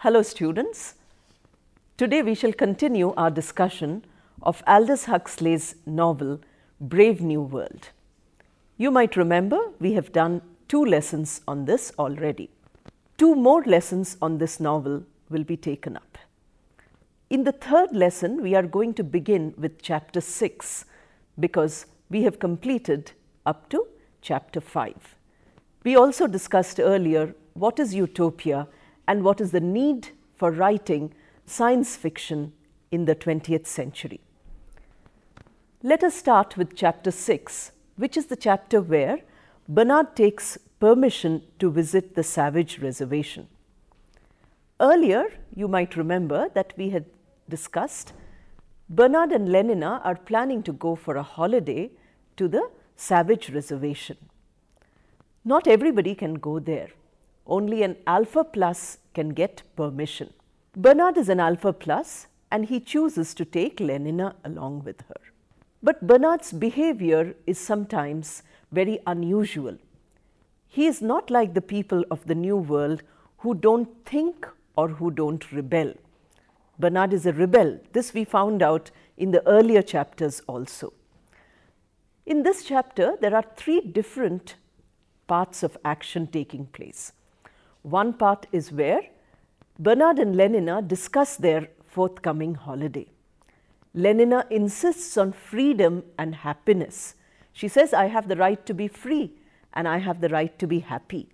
Hello students. Today we shall continue our discussion of Aldous Huxley's novel Brave New World. You might remember we have done 2 lessons on this already. 2 more lessons on this novel will be taken up. In the 3rd lesson we are going to begin with chapter 6 because we have completed up to chapter 5. We also discussed earlier what is utopia and what is the need for writing science fiction in the 20th century. Let us start with chapter 6, which is the chapter where Bernard takes permission to visit the Savage Reservation. Earlier, you might remember that we had discussed Bernard and Lenina are planning to go for a holiday to the Savage Reservation. Not everybody can go there. Only an Alpha Plus can get permission. Bernard is an Alpha Plus and he chooses to take Lenina along with her. But Bernard's behavior is sometimes very unusual. He is not like the people of the New World who don't think or who don't rebel. Bernard is a rebel. This we found out in the earlier chapters also. In this chapter, there are 3 different parts of action taking place. One part is where Bernard and Lenina discuss their forthcoming holiday. Lenina insists on freedom and happiness. She says, I have the right to be free and I have the right to be happy.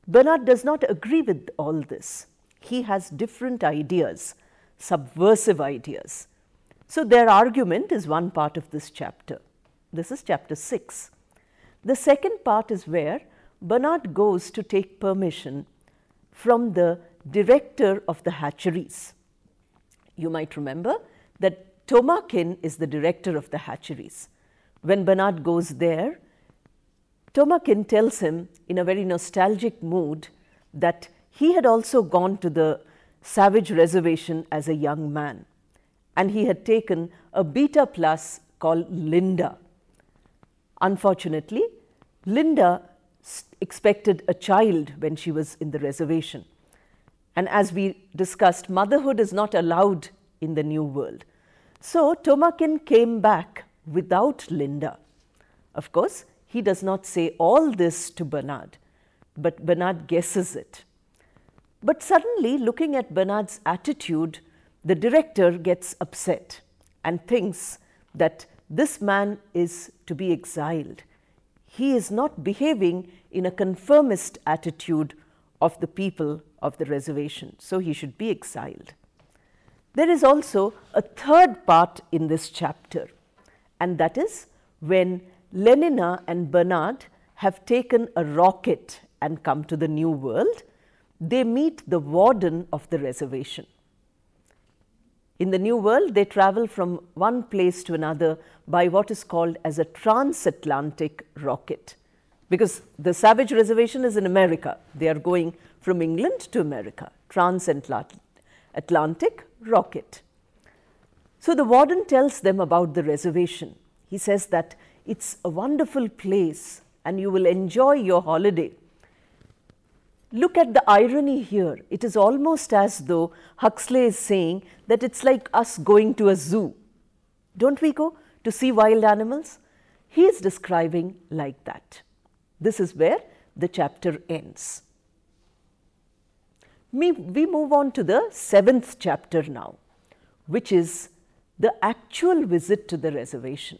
Bernard does not agree with all this. He has different ideas, subversive ideas. So their argument is one part of this chapter. This is chapter 6. The second part is where Bernard goes to take permission from the director of the hatcheries. You might remember that Tomakin is the director of the hatcheries. When Bernard goes there, Tomakin tells him in a very nostalgic mood that he had also gone to the Savage Reservation as a young man and he had taken a Beta Plus called Linda. Unfortunately, Linda expected a child when she was in the reservation. And as we discussed, motherhood is not allowed in the New World. So Tomakin came back without Linda. Of course, he does not say all this to Bernard, but Bernard guesses it. But suddenly, looking at Bernard's attitude, the director gets upset and thinks that this man is to be exiled. He is not behaving in a conformist attitude of the people of the reservation, so he should be exiled. There is also a 3rd part in this chapter, and that is when Lenina and Bernard have taken a rocket and come to the New World, they meet the warden of the reservation. In the New World, they travel from one place to another by what is called as a transatlantic rocket. Because the Savage Reservation is in America. They are going from England to America, transatlantic rocket. So the warden tells them about the reservation. He says that it's a wonderful place and you will enjoy your holiday. Look at the irony here. It is almost as though Huxley is saying that it's like us going to a zoo. Don't we go to see wild animals? He is describing like that. This is where the chapter ends. We move on to the 7th chapter now, which is the actual visit to the reservation.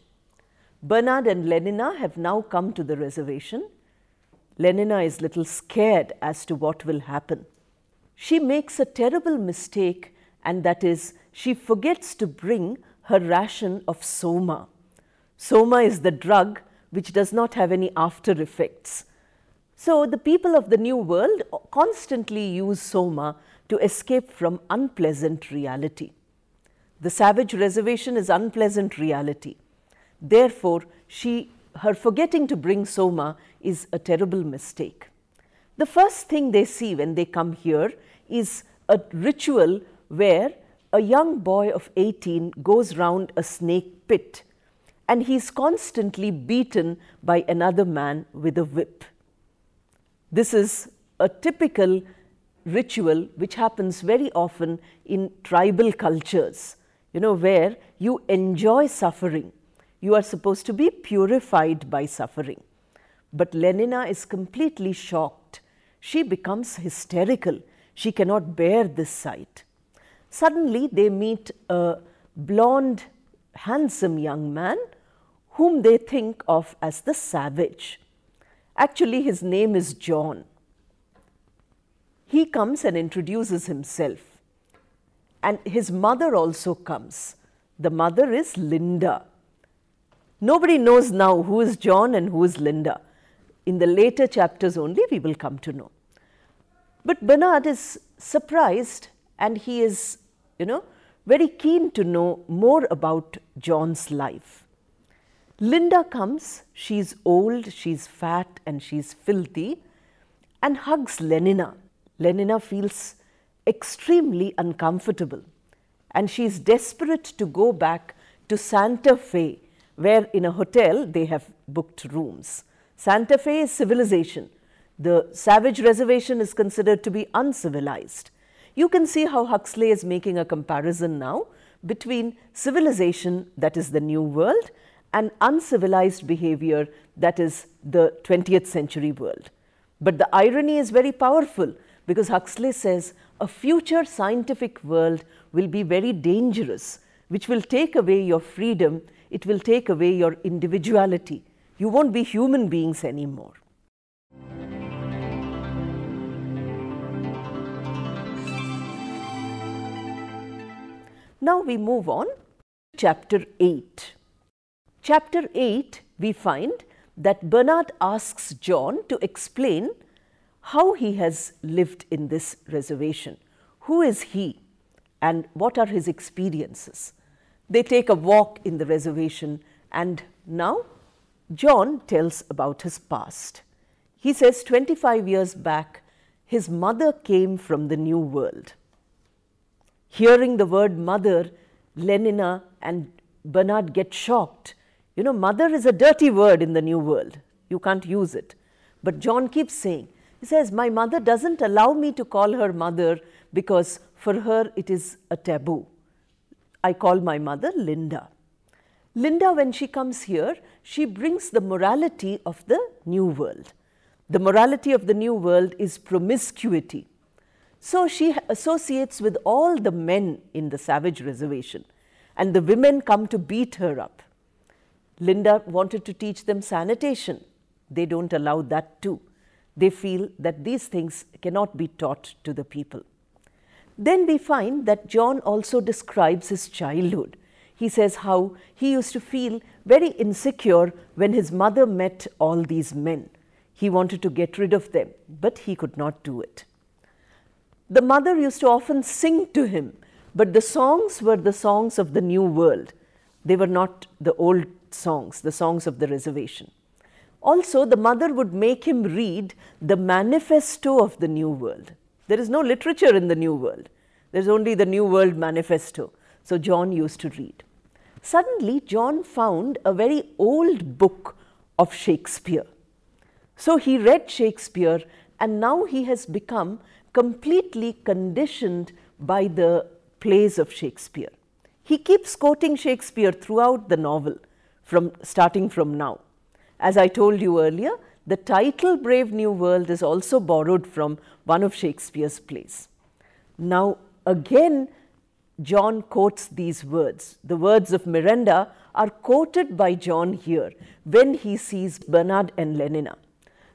Bernard and Lenina have now come to the reservation. Lenina is a little scared as to what will happen. She makes a terrible mistake, and that is she forgets to bring her ration of soma. Soma is the drug which does not have any after effects. So the people of the New World constantly use soma to escape from unpleasant reality. The Savage Reservation is unpleasant reality. Therefore, her forgetting to bring soma is a terrible mistake. The first thing they see when they come here is a ritual where a young boy of 18 goes round a snake pit and he is constantly beaten by another man with a whip. This is a typical ritual which happens very often in tribal cultures, where you enjoy suffering. You are supposed to be purified by suffering. But Lenina is completely shocked. She becomes hysterical. She cannot bear this sight. Suddenly, they meet a blonde, handsome young man whom they think of as the savage. Actually, his name is John. He comes and introduces himself. And his mother also comes. The mother is Linda. Nobody knows now who is John and who is Linda. In the later chapters only we will come to know. But Bernard is surprised, and he is, very keen to know more about John's life. Linda comes, she's old, she's fat, and she's filthy, and hugs Lenina. Lenina feels extremely uncomfortable, and she's desperate to go back to Santa Fe, where in a hotel they have booked rooms. Santa Fe is civilization. The savage reservation is considered to be uncivilized. You can see how Huxley is making a comparison now between civilization, that is the New World, and uncivilized behavior, that is the 20th century world. But the irony is very powerful, because Huxley says a future scientific world will be very dangerous, which will take away your freedom, it will take away your individuality. You won't be human beings anymore. Now we move on to chapter 8. Chapter 8, we find that Bernard asks John to explain how he has lived in this reservation. Who is he and what are his experiences? They take a walk in the reservation, and now John tells about his past. He says 25 years back, his mother came from the New World. Hearing the word mother, Lenina and Bernard get shocked. Mother is a dirty word in the New World. You can't use it. But John keeps saying, he says, my mother doesn't allow me to call her mother because for her it is a taboo. I call my mother Linda. Linda, when she comes here, she brings the morality of the New World. The morality of the New World is promiscuity. So she associates with all the men in the savage reservation, and the women come to beat her up. Linda wanted to teach them sanitation. They don't allow that too. They feel that these things cannot be taught to the people. Then we find that John also describes his childhood. He says how he used to feel very insecure when his mother met all these men. He wanted to get rid of them, but he could not do it. The mother used to often sing to him, but the songs were the songs of the New World. They were not the old songs, the songs of the reservation. Also, the mother would make him read the manifesto of the New World. There is no literature in the New World. There is only the New World manifesto. So John used to read. Suddenly, John found a very old book of Shakespeare. So he read Shakespeare, and now he has become completely conditioned by the plays of Shakespeare. He keeps quoting Shakespeare throughout the novel, starting from now. As I told you earlier, the title Brave New World is also borrowed from one of Shakespeare's plays. Now again, John quotes these words. The words of Miranda are quoted by John here when he sees Bernard and Lenina.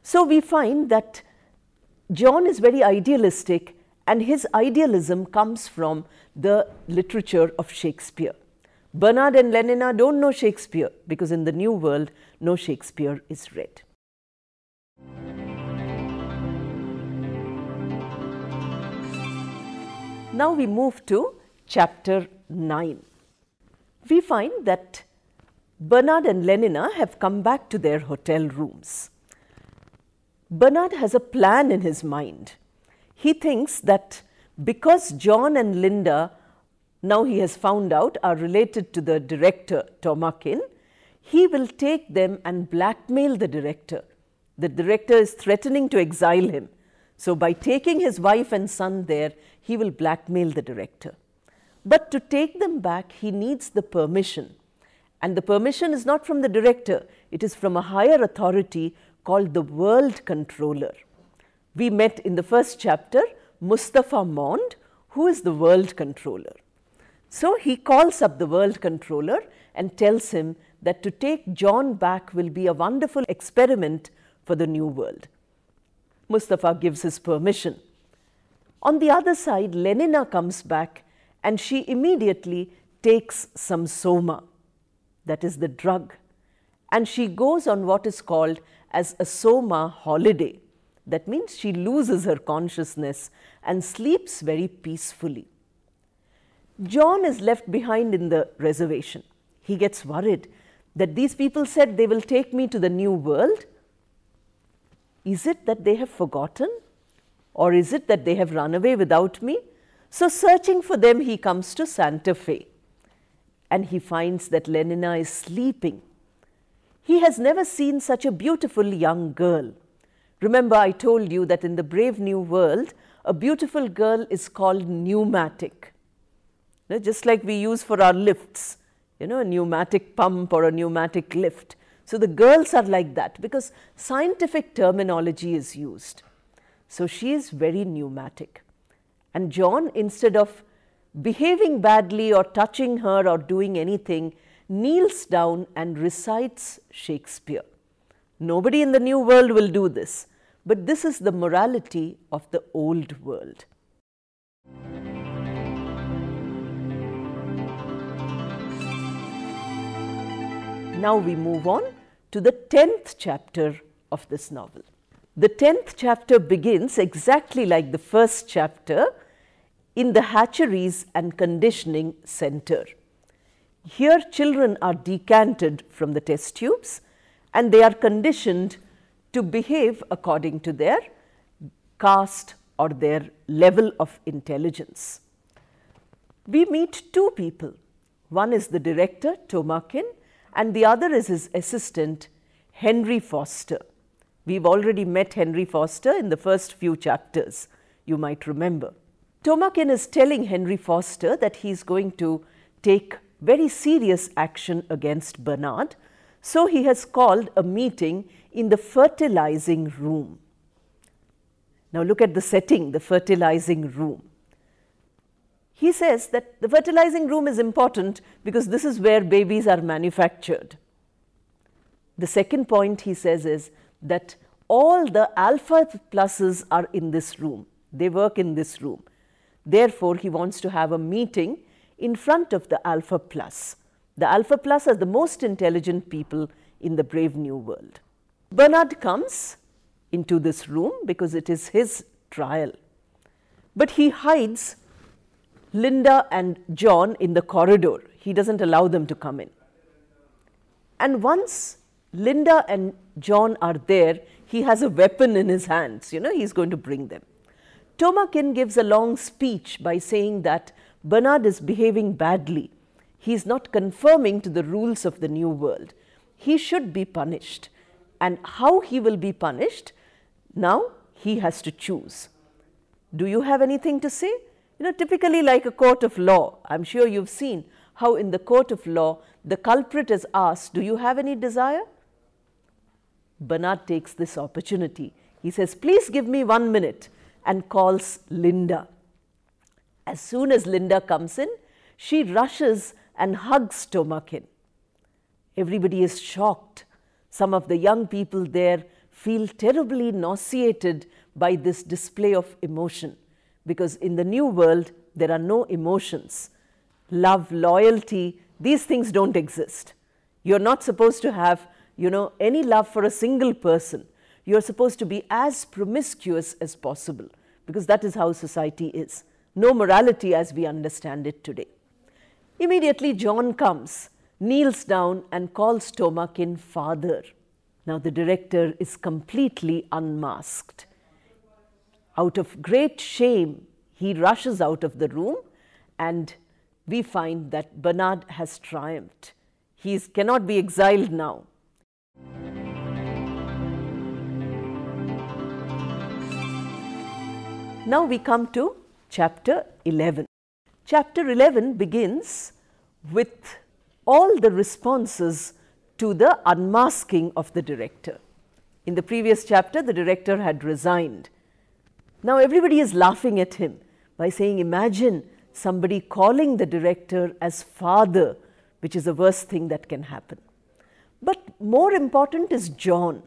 So we find that John is very idealistic, and his idealism comes from the literature of Shakespeare. Bernard and Lenina don't know Shakespeare because in the New World, no Shakespeare is read. Now we move to chapter 9. We find that Bernard and Lenina have come back to their hotel rooms. Bernard has a plan in his mind. He thinks that because John and Linda, now he has found out, are related to the director, Tomakin, he will take them and blackmail the director. The director is threatening to exile him. So by taking his wife and son there, he will blackmail the director. But to take them back, he needs the permission. And the permission is not from the director, it is from a higher authority called the World Controller. We met in the first chapter Mustafa Mond, who is the World Controller. So he calls up the World Controller and tells him that to take John back will be a wonderful experiment for the new world. Mustafa gives his permission. On the other side, Lenina comes back and she immediately takes some soma, that is the drug, and she goes on what is called as a soma holiday. That means she loses her consciousness and sleeps very peacefully. John is left behind in the reservation. He gets worried that these people said they will take me to the new world. Is it that they have forgotten? Or is it that they have run away without me? So searching for them, he comes to Santa Fe and he finds that Lenina is sleeping. He has never seen such a beautiful young girl. Remember, I told you that in the Brave New World, a beautiful girl is called Pneumatic. Just like we use for our lifts, a pneumatic pump or a pneumatic lift. So the girls are like that because scientific terminology is used. So she is very pneumatic. And John, instead of behaving badly or touching her or doing anything, kneels down and recites Shakespeare. Nobody in the new world will do this, but this is the morality of the old world. Now we move on to the 10th chapter of this novel. The 10th chapter begins exactly like the first chapter in the hatcheries and conditioning center. Here children are decanted from the test tubes and they are conditioned to behave according to their caste or their level of intelligence. We meet two people. One is the director, Tomakin, and the other is his assistant, Henry Foster. We've already met Henry Foster in the first few chapters, you might remember. Tomakin is telling Henry Foster that he's going to take very serious action against Bernard, so he has called a meeting in the fertilizing room. Now look at the setting, the fertilizing room. He says that the fertilizing room is important because this is where babies are manufactured. The second point he says is that all the alpha pluses are in this room. They work in this room. Therefore, he wants to have a meeting in front of the alpha plus. The alpha plus are the most intelligent people in the Brave New World. Bernard comes into this room because it is his trial. But he hides Linda and John in the corridor. He doesn't allow them to come in. And once Linda and John are there, he has a weapon in his hands. He's going to bring them. Tomakin gives a long speech by saying that Bernard is behaving badly. He is not conforming to the rules of the new world. He should be punished. And how he will be punished, now he has to choose. Do you have anything to say? Typically like a court of law, I'm sure you've seen how in the court of law, the culprit is asked, do you have any desire? Bernard takes this opportunity. He says, please give me 1 minute, and calls Linda. As soon as Linda comes in, she rushes and hugs Tomakin. Everybody is shocked. Some of the young people there feel terribly nauseated by this display of emotion. Because in the new world, there are no emotions. Love, loyalty, these things don't exist. You're not supposed to have, any love for a single person. You're supposed to be as promiscuous as possible because that is how society is. No morality as we understand it today. Immediately John comes, kneels down and calls Tomakin father. Now the director is completely unmasked. Out of great shame, he rushes out of the room and we find that Bernard has triumphed. He cannot be exiled now. Now we come to chapter 11. Chapter 11 begins with all the responses to the unmasking of the director. In the previous chapter, the director had resigned. Now everybody is laughing at him by saying, imagine somebody calling the director as father, which is the worst thing that can happen. But more important is John.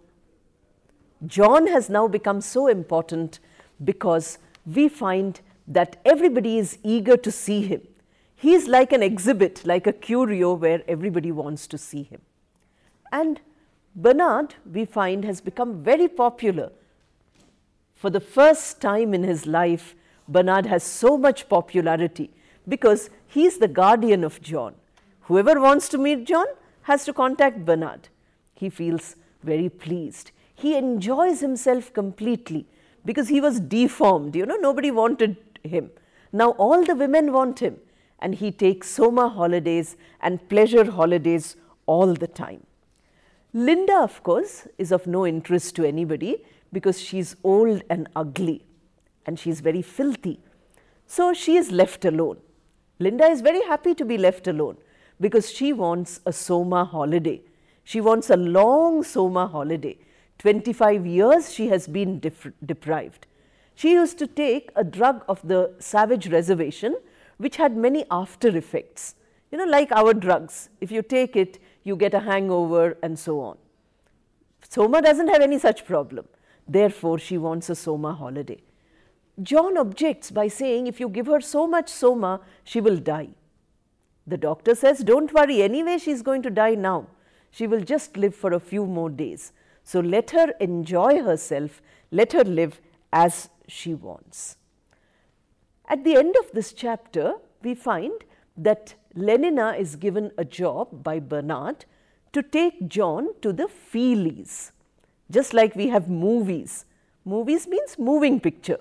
John has now become so important because we find that everybody is eager to see him. He is like an exhibit, like a curio where everybody wants to see him. And Bernard, we find, has become very popular. For the first time in his life, Bernard has so much popularity because he is the guardian of John. Whoever wants to meet John has to contact Bernard. He feels very pleased. He enjoys himself completely because he was deformed. You know, nobody wanted him. Now all the women want him, and he takes summer holidays and pleasure holidays all the time. Linda, of course, is of no interest to anybody because she's old and ugly and she's very filthy. So she is left alone. Linda is very happy to be left alone because she wants a summer holiday. She wants a long summer holiday. 25 years she has been deprived. She used to take a drug of the savage reservation which had many after effects. You know, like our drugs. If you take it, you get a hangover and so on. Soma doesn't have any such problem. Therefore, she wants a soma holiday. John objects by saying if you give her so much soma, she will die. The doctor says, don't worry, anyway she is going to die now. She will just live for a few more days. So let her enjoy herself, let her live as she wants. At the end of this chapter, we find that Lenina is given a job by Bernard to take John to the feelies. Just like we have movies. Movies means moving picture.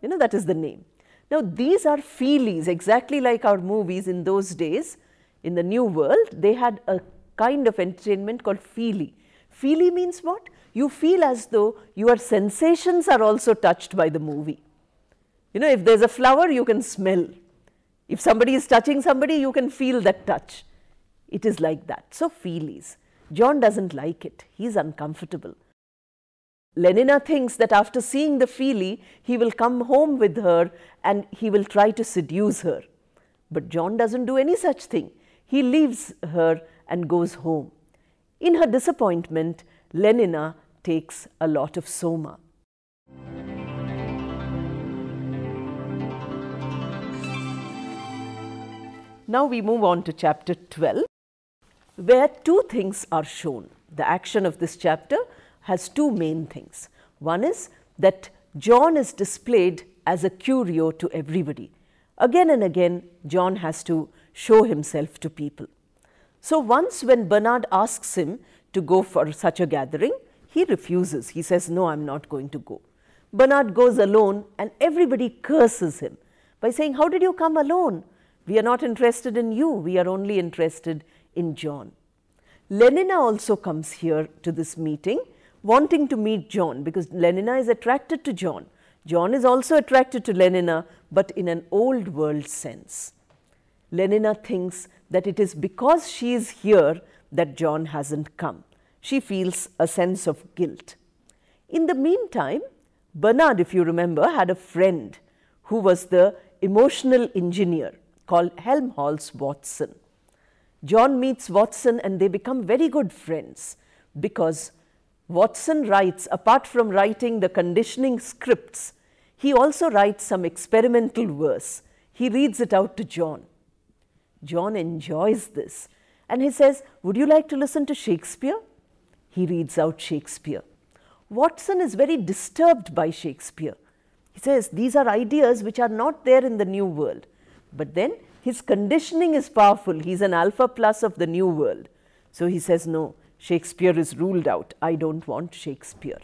You know, that is the name. Now these are feelies, exactly like our movies in those days. In the New World, they had a kind of entertainment called feely. Feely means what? You feel as though your sensations are also touched by the movie. You know, if there's a flower, you can smell. If somebody is touching somebody, you can feel that touch. It is like that. So, feelies. John doesn't like it. He's uncomfortable. Lenina thinks that after seeing the feely, he will come home with her and he will try to seduce her. But John doesn't do any such thing. He leaves her and goes home. In her disappointment, Lenina takes a lot of soma. Now we move on to chapter 12, where two things are shown. The action of this chapter has two main things. One is that John is displayed as a curio to everybody. Again and again, John has to show himself to people. So once when Bernard asks him to go for such a gathering, he refuses. He says, no, I'm not going to go. Bernard goes alone and everybody curses him by saying, how did you come alone? We are not interested in you. We are only interested in John. Lenina also comes here to this meeting wanting to meet John because Lenina is attracted to John. John is also attracted to Lenina, but in an old world sense. Lenina thinks that it is because she is here that John hasn't come. She feels a sense of guilt. In the meantime, Bernard, if you remember, had a friend who was the emotional engineer called Helmholtz Watson. John meets Watson and they become very good friends because Watson writes, apart from writing the conditioning scripts, he also writes some experimental verse. He reads it out to John. John enjoys this and he says, would you like to listen to Shakespeare? He reads out Shakespeare. Watson is very disturbed by Shakespeare. He says, these are ideas which are not there in the New World. But then his conditioning is powerful. He's an alpha plus of the New World. So he says, no, Shakespeare is ruled out. I don't want Shakespeare.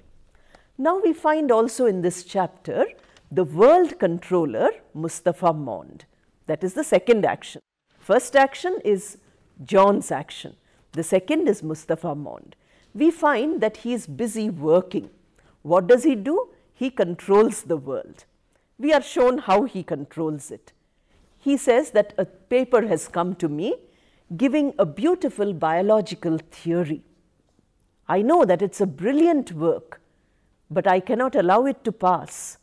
Now we find also in this chapter the world controller, Mustafa Mond. That is the second action. First action is John's action. The second is Mustafa Mond. We find that he is busy working. What does he do? He controls the world. we are shown how he controls it. He says that a paper has come to me giving a beautiful biological theory. I know that it's a brilliant work, but I cannot allow it to pass.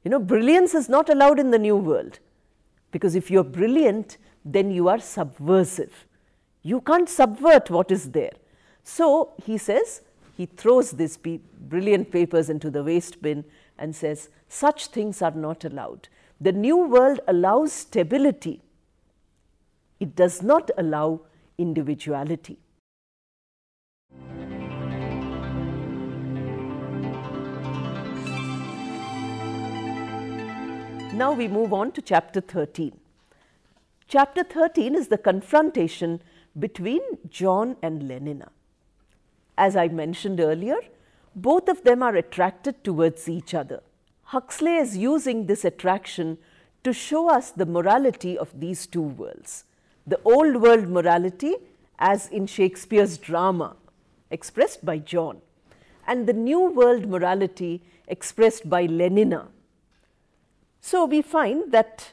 You know, brilliance is not allowed in the New World, because if you're brilliant, then you are subversive. You can't subvert what is there. So he says, he throws these brilliant papers into the waste bin and says, such things are not allowed. The New World allows stability. It does not allow individuality. Now we move on to chapter 13. Chapter 13 is the confrontation between John and Lenina. As I mentioned earlier, both of them are attracted towards each other. Huxley is using this attraction to show us the morality of these two worlds. The old world morality, as in Shakespeare's drama, expressed by John, and the new world morality expressed by Lenina. So we find that,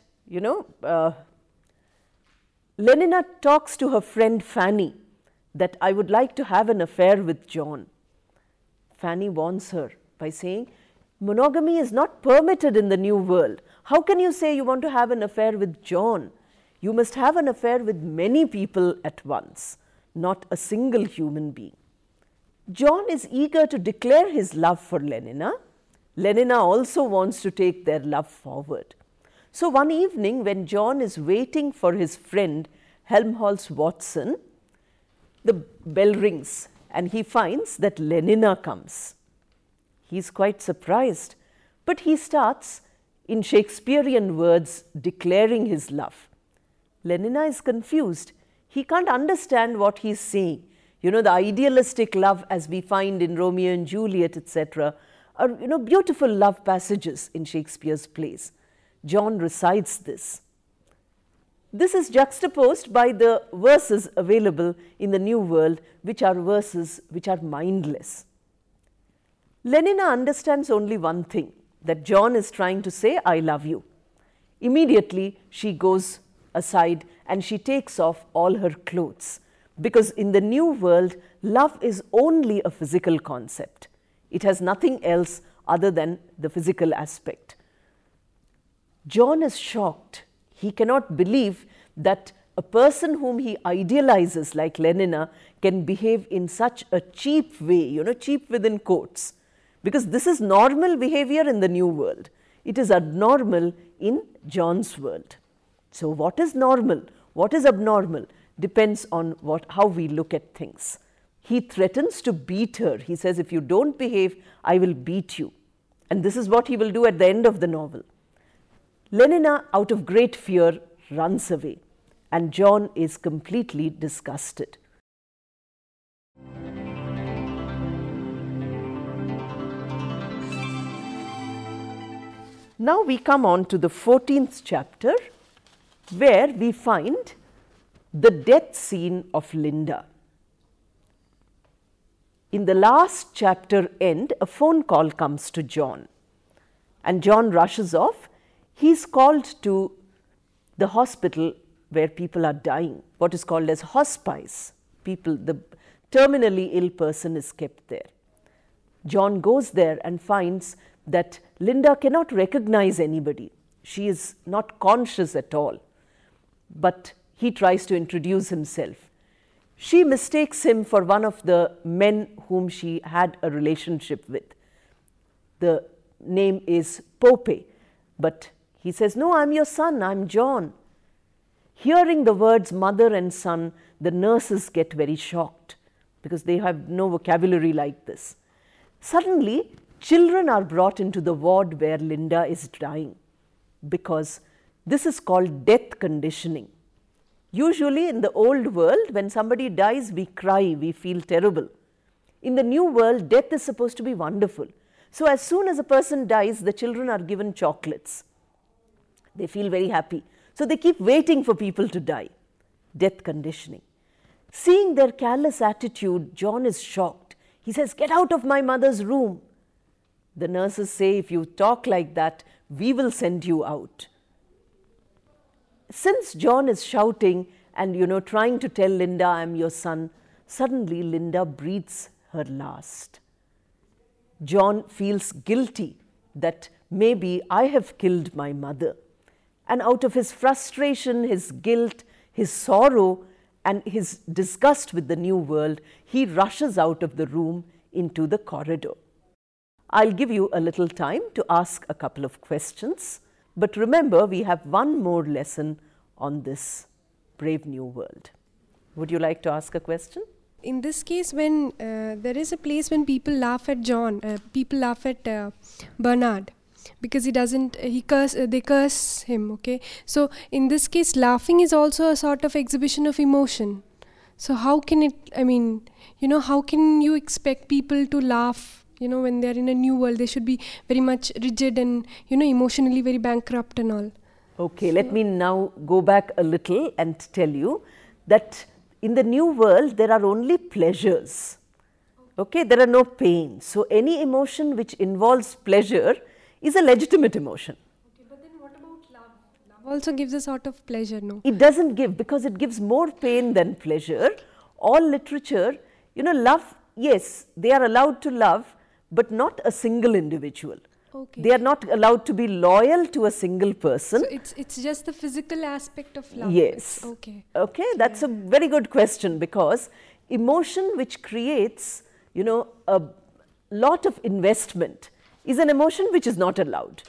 Lenina talks to her friend Fanny that I would like to have an affair with John. Fanny warns her by saying, monogamy is not permitted in the New World. How can you say you want to have an affair with John? You must have an affair with many people at once, not a single human being. John is eager to declare his love for Lenina. Lenina also wants to take their love forward. So one evening when John is waiting for his friend Helmholtz Watson, the bell rings and he finds that Lenina comes. He's quite surprised, but he starts, in Shakespearean words, declaring his love. Lenina is confused. He can't understand what he's saying. You know, the idealistic love as we find in Romeo and Juliet, etc., are beautiful love passages in Shakespeare's plays. John recites this. This is juxtaposed by the verses available in the New World, which are verses which are mindless. Lenina understands only one thing, that John is trying to say, I love you. Immediately, she goes aside and she takes off all her clothes, because in the New World, love is only a physical concept. It has nothing else other than the physical aspect. John is shocked. He cannot believe that a person whom he idealizes like Lenina can behave in such a cheap way, cheap within quotes, because this is normal behavior in the New World. It is abnormal in John's world. So what is normal, what is abnormal depends on how we look at things. He threatens to beat her. He says, if you don't behave, I will beat you. And this is what he will do at the end of the novel. Lenina, out of great fear, runs away, and John is completely disgusted. Now we come on to the 14th chapter, where we find the death scene of Linda. In the last chapter end, a phone call comes to John, and John rushes off. He's called to the hospital where people are dying, what is called as hospice. The terminally ill person is kept there. John goes there and finds that Linda cannot recognize anybody. She is not conscious at all, but he tries to introduce himself. She mistakes him for one of the men whom she had a relationship with. The name is Pope, but he says, no, I'm your son, I'm John. Hearing the words mother and son, the nurses get very shocked because they have no vocabulary like this. Suddenly, children are brought into the ward where Linda is dying, because this is called death conditioning. Usually in the old world, when somebody dies, we cry, we feel terrible. In the new world, death is supposed to be wonderful. So as soon as a person dies, the children are given chocolates. They feel very happy. So they keep waiting for people to die. Death conditioning. Seeing their callous attitude, John is shocked. He says, get out of my mother's room. The nurses say, if you talk like that, we will send you out. Since John is shouting and, trying to tell Linda, I'm your son, suddenly Linda breathes her last. John feels guilty that maybe I have killed my mother. And out of his frustration, his guilt, his sorrow, and his disgust with the new world, he rushes out of the room into the corridor. I'll give you a little time to ask a couple of questions, but remember, we have one more lesson on this brave new world. Would you like to ask a question? In this case, when there is a place when people laugh at John, people laugh at Bernard, because they curse him, okay? So in this case, laughing is also a sort of exhibition of emotion. So how can how can you expect people to laugh, when they're in a new world? They should be very much rigid and, emotionally very bankrupt and all. Okay, let me now go back a little and tell you that in the new world, there are only pleasures. Okay, there are no pains. So any emotion which involves pleasure is a legitimate emotion. Okay, but then what about love? Love also gives a sort of pleasure, no? It doesn't give, because it gives more pain than pleasure. All literature, love, yes, they are allowed to love, but not a single individual. Okay. They are not allowed to be loyal to a single person. So it's just the physical aspect of love. Yes. Okay. Okay, that's a very good question, because emotion which creates, a lot of investment is an emotion which is not allowed.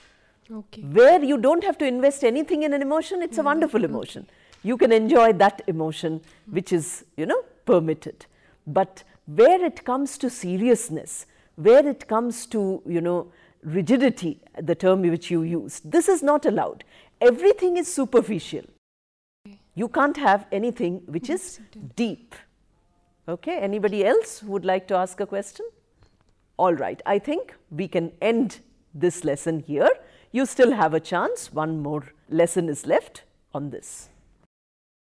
Okay. Where you don't have to invest anything in an emotion, it's a wonderful emotion. You can enjoy that emotion which is, permitted. But where it comes to seriousness, where it comes to, rigidity, the term which you used, this is not allowed. Everything is superficial. You can't have anything which is deep. Okay, anybody else who would like to ask a question? All right, I think we can end this lesson here. You still have a chance. One more lesson is left on this.